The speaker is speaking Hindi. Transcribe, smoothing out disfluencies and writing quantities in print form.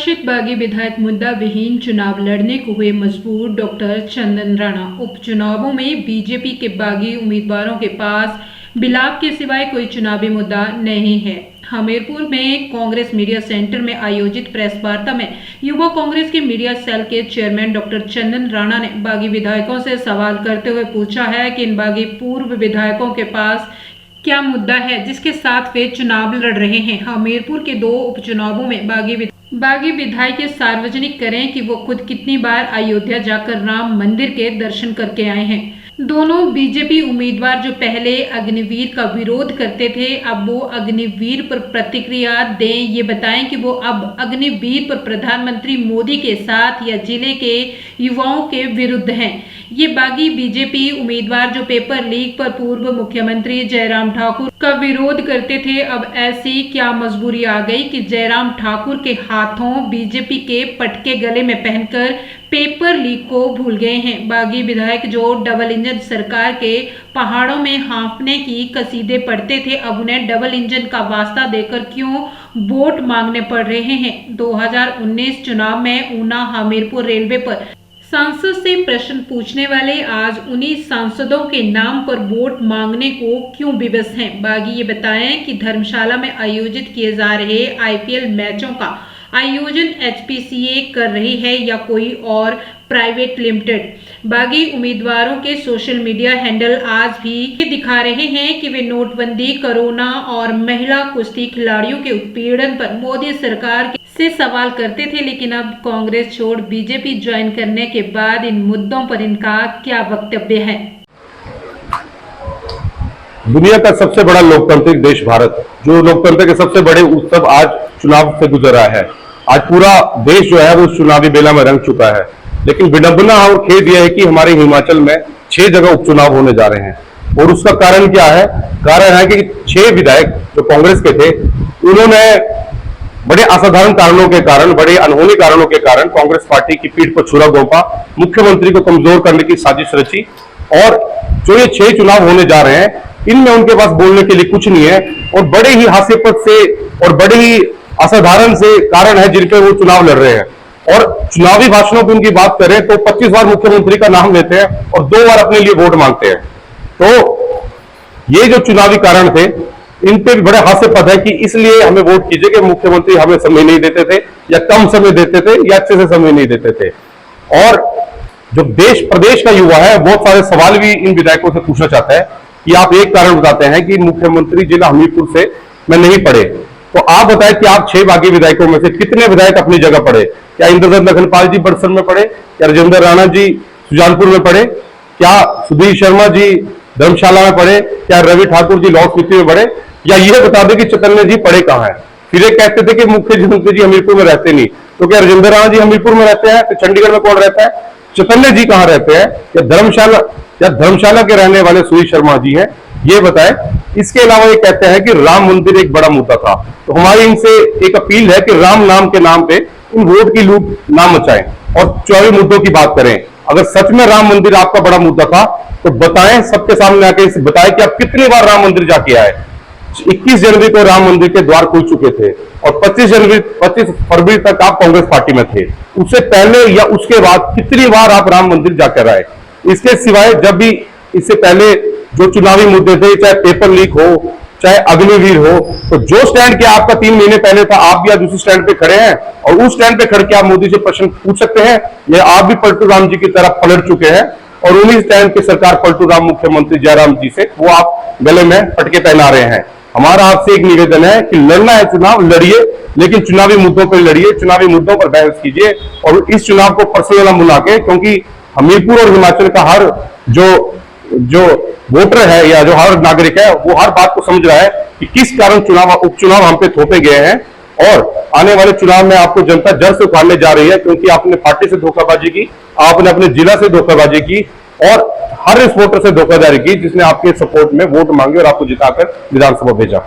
निर्वाचित बागी विधायक मुद्दा विहीन चुनाव लड़ने को हुए मजबूर। डॉक्टर चंदन राणा। उपचुनावों में बीजेपी के बागी उम्मीदवारों के पास बिलाप के सिवाय कोई चुनावी मुद्दा नहीं है। हमीरपुर में कांग्रेस मीडिया सेंटर में आयोजित प्रेस वार्ता में युवा कांग्रेस के मीडिया सेल के चेयरमैन डॉक्टर चंदन राणा ने बागी विधायकों से सवाल करते हुए पूछा है कि इन बागी पूर्व विधायकों के पास क्या मुद्दा है जिसके साथ वे चुनाव लड़ रहे हैं। हमीरपुर के 2 उपचुनावों में बागी विधायक सार्वजनिक करें कि वो खुद कितनी बार अयोध्या जाकर राम मंदिर के दर्शन करके आए हैं। दोनों बीजेपी उम्मीदवार जो पहले अग्निवीर का विरोध करते थे, अब वो अग्निवीर पर प्रतिक्रिया दें। ये बताएं कि वो अब अग्निवीर पर प्रधानमंत्री मोदी के साथ या जिले के युवाओं के विरुद्ध हैं। ये बागी बीजेपी उम्मीदवार जो पेपर लीक पर पूर्व मुख्यमंत्री जयराम ठाकुर का विरोध करते थे, अब ऐसी क्या मजबूरी आ गई कि जयराम ठाकुर के हाथों बीजेपी के पटके गले में पहनकर पेपर लीक को भूल गए हैं। बागी विधायक जो डबल इंजन सरकार के पहाड़ों में हाँफने की कसीदे पढ़ते थे, अब उन्हें डबल इंजन का वास्ता देकर क्यों वोट मांगने पड़ रहे हैं। 2019 चुनाव में ऊना हमीरपुर रेलवे पर सांसद से प्रश्न पूछने वाले आज उन्हीं सांसदों के नाम पर वोट मांगने को क्यों विवश हैं। बागी ये बताएं कि धर्मशाला में आयोजित किए जा रहे आईपीएल मैचों का आयोजन एचपीसीए कर रही है या कोई और प्राइवेट लिमिटेड। बागी उम्मीदवारों के सोशल मीडिया हैंडल आज भी ये दिखा रहे हैं कि वे नोटबंदी, कोरोना और महिला कुश्ती खिलाड़ियों के उत्पीड़न पर मोदी सरकार से सवाल करते थे, लेकिन अब कांग्रेस छोड़ बीजेपी ज्वाइन करने के बाद इन मुद्दों पर इनका क्या वक्तव्य है। दुनिया का सबसे बड़ा लोकतांत्रिक देश भारत, जो लोकतंत्र के सबसे बड़े उत्सव आज चुनाव से गुजर रहा है। आज पूरा देश जो है वो चुनावी बेला में रंग चुका है, लेकिन विडंबना और खेद यह है कि हमारे हिमाचल में 6 जगह उपचुनाव होने जा रहे हैं। और उसका कारण क्या है? कारण है कि 6 विधायक जो कांग्रेस के थे, उन्होंने बड़े असाधारण कारणों के कारण, बड़े अनहोनी कारणों के कारण कांग्रेस पार्टी की पीठ पर छुरा घोंपा, मुख्यमंत्री को कमजोर करने की साजिश रची। और जो ये 6 चुनाव होने जा रहे हैं, इनमें उनके पास बोलने के लिए कुछ नहीं है और बड़े ही हास्यास्पद से और बड़े ही असाधारण से कारण है जिन पे वो चुनाव लड़ रहे हैं। और चुनावी भाषणों की उनकी बात करें तो 25 बार मुख्यमंत्री का नाम लेते हैं और 2 बार अपने लिए वोट मांगते हैं। तो ये जो चुनावी कारण थे, इन पे भी बड़े हास्यास्पद है कि इसलिए हमें वोट कीजिए कि मुख्यमंत्री हमें समय नहीं देते थे या कम समय देते थे या अच्छे से समय नहीं देते थे। और जो देश प्रदेश का युवा है, बहुत सारे सवाल भी इन विधायकों से पूछना चाहता है कि आप एक कारण बताते हैं कि मुख्यमंत्री जिला हमीरपुर से मैं नहीं पढ़े, तो आप बताएं कि आप 6 बागी विधायकों में से कितने विधायक अपनी जगह पढ़े? क्या इंद्रजीत लखनपाल जी बड़सर में पढ़े? क्या राजेंद्र राणा जी सुजानपुर में पढ़े? क्या सुधीर शर्मा जी धर्मशाला में पढ़े? क्या रवि ठाकुर जी लाहौल स्पीति में पढ़े? या यह बता दें कि चैतन्य जी पढ़े कहां है? फिर एक कहते थे कि मुख्यमंत्री जी हमीरपुर में रहते नहीं, तो क्या राजेंद्र राणा जी हमीरपुर में रहते हैं? तो चंडीगढ़ में कौन रहता है? चैतन्य जी कहां रहते हैं? या धर्मशाला के रहने वाले सुधीर शर्मा जी हैं? ये बताएं। इसके अलावा ये कहते हैं कि राम मंदिर एक बड़ा मुद्दा था, तो हमारी इनसे एक अपील है कि राम नाम के नाम पे इन वोट की लूट ना मचाएं और चुनावी मुद्दों की बात करें। अगर सच में राम मंदिर आपका बड़ा मुद्दा था तो बताएं, सबके सामने आके बताएं कि आप कितनी बार राम मंदिर जाके आए। 21 जनवरी को राम मंदिर के द्वार खुल चुके थे और 25 फरवरी तक आप कांग्रेस पार्टी में थे। उससे पहले या उसके बाद कितनी बार आप राम मंदिर जाकर आए? इसके सिवाय जब भी इससे पहले जो चुनावी मुद्दे थे, चाहे पेपर लीक हो, चाहे अग्निवीर हो, तो जो स्टैंड किया आपका 3 महीने पहले था, आप भी आज उसी स्टैंड पे खड़े हैं और उस स्टैंड पे खड़ के आप मोदी से प्रश्न पूछ सकते हैं। ये आप भी पलटू राम जी की तरफ पलट चुके हैं और उन्हीं स्टैंड के सरकार पलटू राम मुख्यमंत्री जयराम जी से वो आप गले में पटके पहना रहे हैं। हमारा आपसे एक निवेदन है कि लड़ना है चुनाव, लड़िए, लेकिन चुनावी मुद्दों पर लड़िए, चुनावी मुद्दों पर बहस कीजिए और इस चुनाव को पर्सनल बुला के, क्योंकि हमीरपुर और हिमाचल का हर जो वोटर है या जो हर नागरिक है, वो हर बात को समझ रहा है कि किस कारण उपचुनाव हम पे थोपे गए हैं। और आने वाले चुनाव में आपको जनता जड़ से उखाड़ने जा रही है, क्योंकि आपने पार्टी से धोखाबाजी की, आपने अपने जिला से धोखाबाजी की और हर इस वोटर से धोखाधड़ी की जिसने आपके सपोर्ट में वोट मांगे और आपको जिताकर विधानसभा भेजा।